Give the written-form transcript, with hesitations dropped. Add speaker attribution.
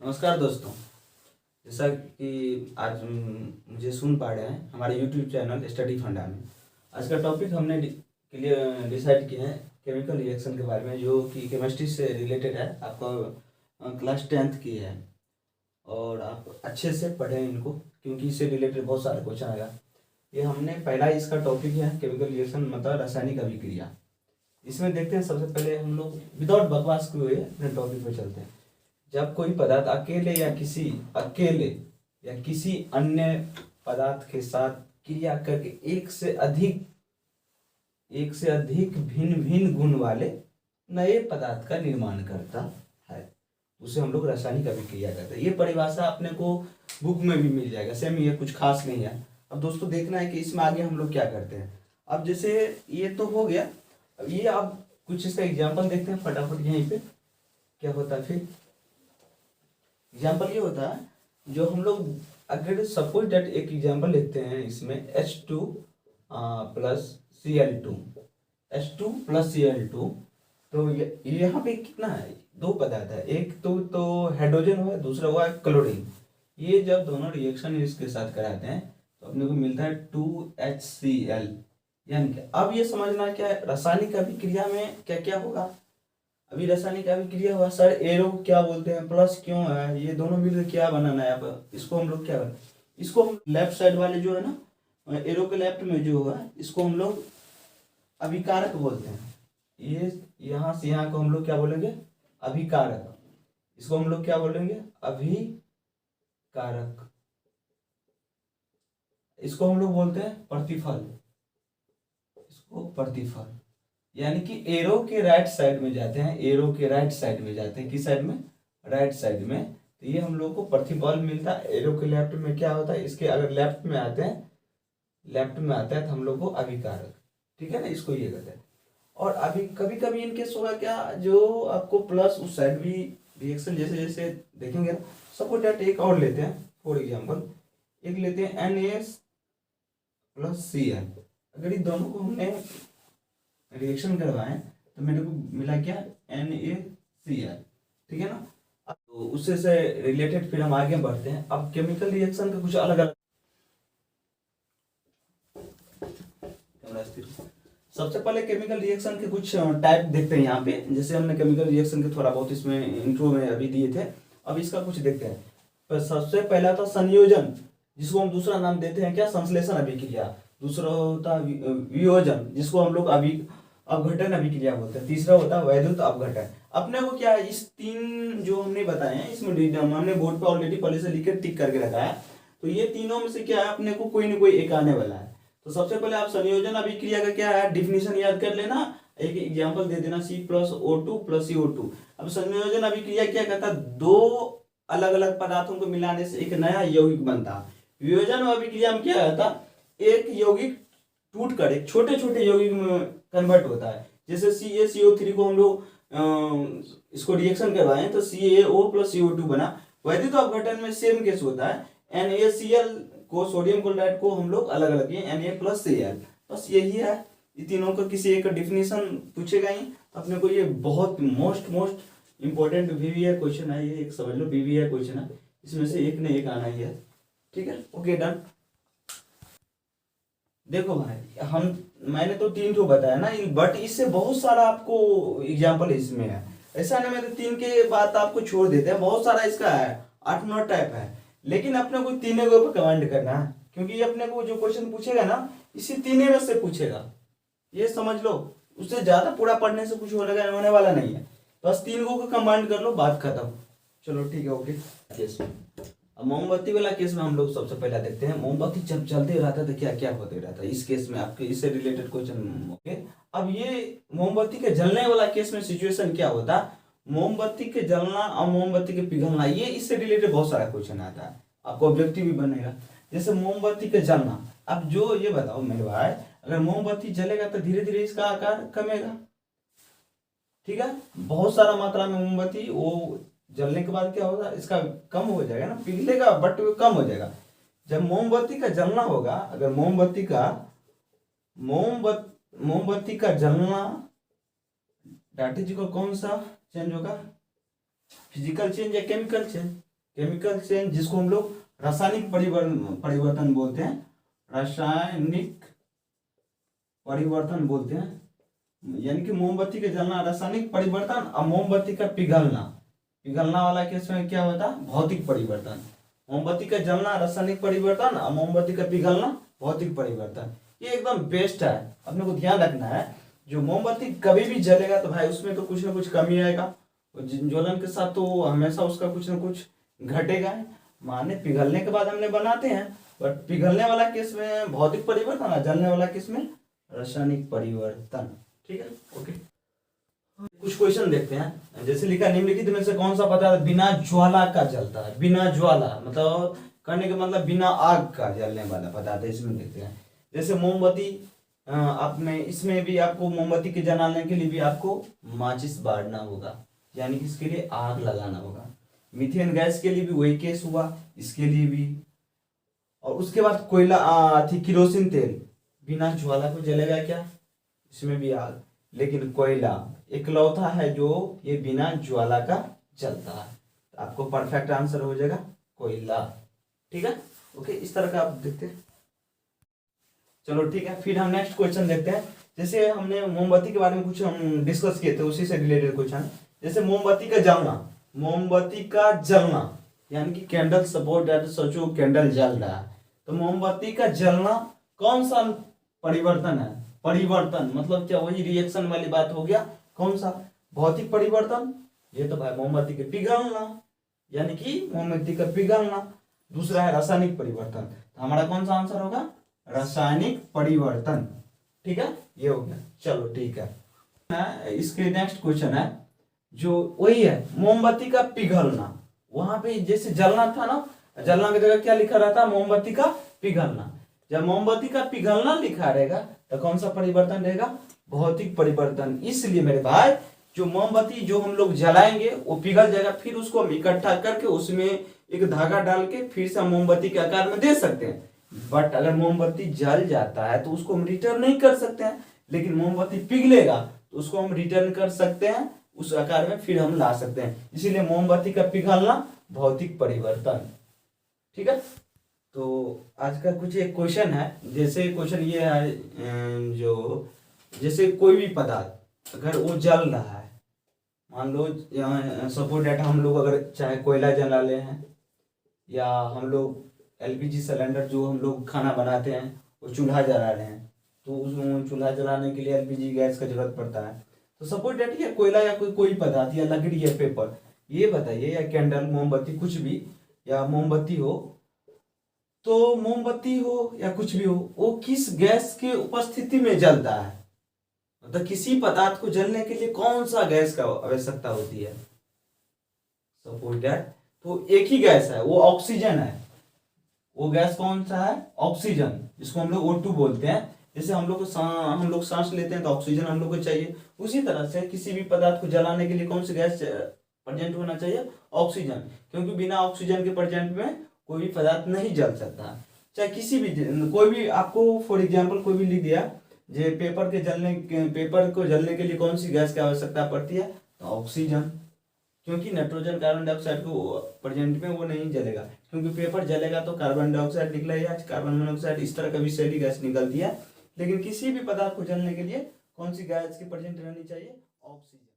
Speaker 1: नमस्कार दोस्तों। जैसा कि आज मुझे सुन पा रहे हैं हमारे यूट्यूब चैनल स्टडी फंडा में। आज का टॉपिक हमने क्लियर डिसाइड किया है केमिकल रिएक्शन के बारे में, जो कि केमिस्ट्री से रिलेटेड है। आपका क्लास 10th की है और आप अच्छे से पढ़ें इनको, क्योंकि इससे रिलेटेड बहुत सारे क्वेश्चन आएगा। ये हमने पहला इसका टॉपिक है केमिकल रिएक्शन मतलब रासायनिक अभिक्रिया। इसमें देखते हैं सबसे पहले हम लोग विदाउट बकवास किए अपने टॉपिक पे चलते हैं। जब कोई पदार्थ अकेले या किसी अन्य पदार्थ के साथ क्रिया करके एक से अधिक भिन्न भिन्न गुण वाले नए पदार्थ का निर्माण करता है, उसे हम लोग रासायनिक अभिक्रिया कहते हैं। ये परिभाषा अपने को बुक में भी मिल जाएगा, सेम, ये कुछ खास नहीं है। अब दोस्तों देखना है कि इसमें आगे हम लोग क्या करते हैं। अब जैसे ये तो हो गया, अब ये आप कुछ इसका एग्जाम्पल देखते हैं फटाफट। यहीं पे क्या होता है, फिर एग्जाम्पल ये होता है जो हम लोग अगर सपोज डेट एक एग्जाम्पल लेते हैं इसमें H2 plus Cl2 H2 plus Cl2। तो यहाँ पे कितना है, दो पदार्थ है, एक तो हाइड्रोजन हुआ, दूसरा हुआ क्लोरीन। ये जब दोनों रिएक्शन इसके साथ कराते हैं तो अपने को मिलता है 2HCl। यानी कि अब ये समझना क्या है, रासायनिक अभिक्रिया में क्या क्या होगा। अभी रासायनिक अभिक्रिया हुआ सर, एरो क्या बोलते हैं, प्लस क्यों है, ये दोनों मिलकर क्या बनाना है। अब इसको हम लोग क्या बनाना, इसको हम लेफ्ट साइड वाले जो है ना, एरो के लेफ्ट में जो है, इसको हम लोग अभिकारक बोलते हैं। ये यहाँ से यहाँ को हम लोग क्या बोलेंगे, अभिकारक। इसको हम लोग क्या बोलेंगे, अभिकारक। इसको हम लोग बोलते हैं प्रतिफल, इसको प्रतिफल। यानी कि एरो के राइट साइड में जाते हैं, एरो के राइट साइड में जाते हैं, किस साइड में, राइट साइड में, तो ये हम लोग को प्रतिफल मिलता है। एरो के लेफ्ट में क्या होता है, इसके अगर लेफ्ट में आता है तो हम लोग को अभिकारक, ठीक है ना, इसको ये कहते हैं। और अभी कभी कभी इनके होगा क्या, जो आपको प्लस उस साइड भी रिएक्शन जैसे जैसे देखेंगे। सपोज डेट एक और लेते हैं फॉर एग्जाम्पल, एक लेते हैं NaS प्लस Cl। अगर इन दोनों को हमने रिएक्शन करवाएं तो मेरे को मिला क्या, NaCl, ठीक है ना। तो उससे से रिलेटेड फिर हम आगे बढ़ते हैं। अब केमिकल रिएक्शन का कुछ अलग अलग, सबसे पहले केमिकल रिएक्शन के कुछ टाइप देखते हैं यहाँ पे। जैसे हमने केमिकल रिएक्शन के थोड़ा बहुत इसमें इंट्रो में अभी दिए थे, अब इसका कुछ देखते हैं। पर सबसे पहला था संयोजन, जिसको हम दूसरा नाम देते हैं क्या, संश्लेषण अभिक्रिया। दूसरा होता वियोजन, जिसको हम लोग अपघटन अभिक्रिया बोलते हैं। तीसरा होता है वैद्युत अपघटन। अपने को क्या है, इस तीन जो हमने बताए हैं इसमें हमने बोर्ड पे ऑलरेडी पहले से लिख के टिक करके रखा है। तो ये तीनों में से क्या है, अपने को कोई ना कोई एक आने वाला है। तो सबसे पहले आप संयोजन अभिक्रिया का क्या है, डिफिनीशन याद कर लेना, एक एग्जाम्पल दे देना, C+O2 प्लस CO2। अब संयोजन अभिक्रिया क्या कहता है, दो अलग अलग पदार्थों को मिलाने से एक नया यौगिक बनता है। वियोजन अभिक्रिया में क्या होता, एक यौगिक टूट कर एक छोटे छोटे यौगिक में कन्वर्ट होता है। जैसे CaCO3 को हम लोग इसको रिएक्शन करवाएं तो CaO प्लस CO2 बना। वैद्युत अपघटन में सेम केस होता है, NaCl को सोडियम क्लोराइड को हम लोग अलग अलग किए, Na प्लस Cl। बस यही है, ये तीनों का किसी एक का डिफिनीशन पूछेगा ही अपने को। ये बहुत मोस्ट इंपॉर्टेंट VVA क्वेश्चन है, ये एक समझ लो VVA क्वेश्चन है, इसमें से एक ने एक आना ही है, ठीक है। Okay done. देखो भाई, मैंने तो तीन तो बताया ना, बट इससे बहुत सारा आपको एग्जाम्पल इसमें है। ऐसा नहीं मैं तो तीन के बाद आपको छोड़ देते हैं, बहुत सारा इसका है, 8-9 टाइप है। लेकिन अपने को तीनों के ऊपर कमांड करना है, क्योंकि अपने को जो क्वेश्चन पूछेगा ना, इसी तीनों में से पूछेगा, ये समझ लो। उससे ज्यादा पूरा पढ़ने से कुछ होने वाला नहीं है। बस तीन को कमांड कर लो, बात खत्म। चलो ठीक है, ओके। केस में अब मोमबत्ती वाला केस में हम लोग सबसे पहले देखते हैं, मोमबत्ती जब जलते रहता है तो क्या क्या होते रहता है। इस केस में आपके इससे रिलेटेड क्वेश्चन, ओके। अब ये मोमबत्ती के जलने वाला केस में सिचुएशन क्या होता है, मोमबत्ती के जलना और मोमबत्ती के पिघलना, ये इससे रिलेटेड बहुत सारा क्वेश्चन आता है, आपको ऑब्जेक्टिव भी बनेगा। जैसे मोमबत्ती के जलना, अब जो ये बताओ मेरे भाई, अगर मोमबत्ती जलेगा तो धीरे धीरे इसका आकार कमेगा, ठीक है। बहुत सारा मात्रा में मोमबत्ती वो जलने के बाद क्या होगा, इसका कम हो जाएगा ना, पिघलेगा बट कम हो जाएगा। जब मोमबत्ती का जलना होगा, अगर मोमबत्ती का जलना, डाटा जी को कौन सा चेंज होगा, फिजिकल चेंज या केमिकल चेंज, केमिकल चेंज जिसको हम लोग रासायनिक परिवर्तन बोलते हैं, रासायनिक परिवर्तन बोलते हैं। यानी कि मोमबत्ती का जलना रासायनिक परिवर्तन और मोमबत्ती का पिघलना, पिघलना वाला केस में क्या होता है, भौतिक परिवर्तन। मोमबत्ती का जलना रासायनिक परिवर्तन और मोमबत्ती का पिघलना भौतिक परिवर्तन। ये एकदम बेस्ट है, अपने को ध्यान रखना है। जो मोमबत्ती कभी भी जलेगा तो भाई उसमें तो कुछ ना कुछ कमी आएगा, ज्वलन के साथ तो हमेशा उसका कुछ ना कुछ घटेगा। माने पिघलने के बाद हमने बनाते हैं, बट पिघलने वाला केस में भौतिक परिवर्तन और जलने वाला केस में रासायनिक परिवर्तन। ठीक है, ओके। कुछ क्वेश्चन देखते हैं। जैसे लिखा, निम्नलिखित में से कौन सा पदार्थ बिना ज्वाला का जलता है? बिना ज्वाला मतलब करने का मतलब बिना आग का जलने वाला पदार्थ है। इसमें देखते हैं, जैसे मोमबत्ती, आपने इसमें भी आपको मोमबत्ती के जलाने के लिए भी आपको माचिस बांटना होगा, यानी कि इसके लिए आग लगाना होगा। मीथेन गैस के लिए भी वही केस हुआ, इसके लिए भी। और उसके बाद कोयला किरोसिन तेल बिना ज्वाला को जलेगा क्या? इसमें भी आग। लेकिन कोयला इकलौता है जो ये बिना ज्वाला का जलता है। तो आपको परफेक्ट आंसर हो जाएगा कोयला। ठीक है, ओके। इस तरह का आप देखते हैं। चलो ठीक है, फिर हम नेक्स्ट क्वेश्चन देखते हैं। जैसे हमने मोमबत्ती के बारे में कुछ हम डिस्कस किए थे, उसी से रिलेटेड क्वेश्चन। जैसे मोमबत्ती का जलना, मोमबत्ती का जलना यानी कि कैंडल सपोज दैट सोचो कैंडल जल रहा है, तो मोमबत्ती का जलना कौन सा परिवर्तन है? परिवर्तन मतलब क्या? वही रिएक्शन वाली बात हो गया। कौन सा? भौतिक परिवर्तन। ये तो भाई मोमबत्ती के पिघलना, यानी कि मोमबत्ती का पिघलना। दूसरा है रासायनिक परिवर्तन, तो हमारा कौन सा आंसर होगा? रासायनिक परिवर्तन। ठीक है, ये हो गया। चलो ठीक है, इसके नेक्स्ट क्वेश्चन है जो वही है मोमबत्ती का पिघलना। वहां पे जैसे जलना था ना, जलना की जगह क्या लिखा रहता? मोमबत्ती का पिघलना। जब मोमबत्ती का पिघलना लिखा रहेगा तो कौन सा परिवर्तन रहेगा? भौतिक परिवर्तन। इसलिए मेरे भाई जो मोमबत्ती जो हम लोग जलाएंगे वो पिघल जाएगा, फिर उसको हम इकट्ठा करके उसमें एक धागा डाल के फिर से मोमबत्ती के आकार में दे सकते हैं। बट अगर मोमबत्ती जल जाता है तो उसको हम रिटर्न नहीं कर सकते हैं, लेकिन मोमबत्ती पिघलेगा तो उसको हम रिटर्न कर सकते हैं, उस आकार में फिर हम ला सकते हैं। इसीलिए मोमबत्ती का पिघलना भौतिक परिवर्तन। ठीक है, तो आज का कुछ एक क्वेश्चन है। जैसे क्वेश्चन ये है, जो जैसे कोई भी पदार्थ अगर वो जल रहा है, मान लो सपोज डेट हम लोग अगर चाहे कोयला जला ले हैं, या हम लोग एलपीजी सिलेंडर जो हम लोग खाना बनाते हैं वो चूल्हा जला रहे हैं, तो उस चूल्हा जलाने के लिए एलपीजी गैस का जरूरत पड़ता है। तो सपोज डेट ये कोयला या कोई पदार्थ या लकड़ी या पेपर, ये बताइए, या कैंडल, मोमबत्ती, कुछ भी, या मोमबत्ती हो, तो मोमबत्ती हो या कुछ भी हो, वो किस गैस के उपस्थिति में जलता है? मतलब किसी पदार्थ को जलने के लिए कौन सा गैस का आवश्यकता होती है? सपोज दैट तो एक ही गैस है, वो ऑक्सीजन है। वो गैस कौन सा है? ऑक्सीजन, जिसको हम लोग O2 बोलते हैं। जैसे हम लोग सांस लेते हैं तो ऑक्सीजन हम लोग को चाहिए, उसी तरह से किसी भी पदार्थ को जलाने के लिए कौन सी गैस प्रेजेंट होना चाहिए? ऑक्सीजन। क्योंकि बिना ऑक्सीजन के प्रेजेंट में कोई भी पदार्थ नहीं जल सकता। चाहे किसी भी, कोई भी आपको फॉर एग्जांपल कोई भी लिख दिया जे पेपर को जलने के लिए कौन सी गैस की आवश्यकता पड़ती है? तो ऑक्सीजन। क्योंकि नाइट्रोजन कार्बन डाइऑक्साइड को प्रेजेंट में वो नहीं जलेगा, क्योंकि पेपर जलेगा तो कार्बन डाइऑक्साइड निकलेगा, कार्बन मोनोऑक्साइड, इस तरह का विषैली गैस निकलती है। लेकिन किसी भी पदार्थ को जलने के लिए कौन सी गैस की प्रेजेंट रहनी चाहिए? ऑक्सीजन।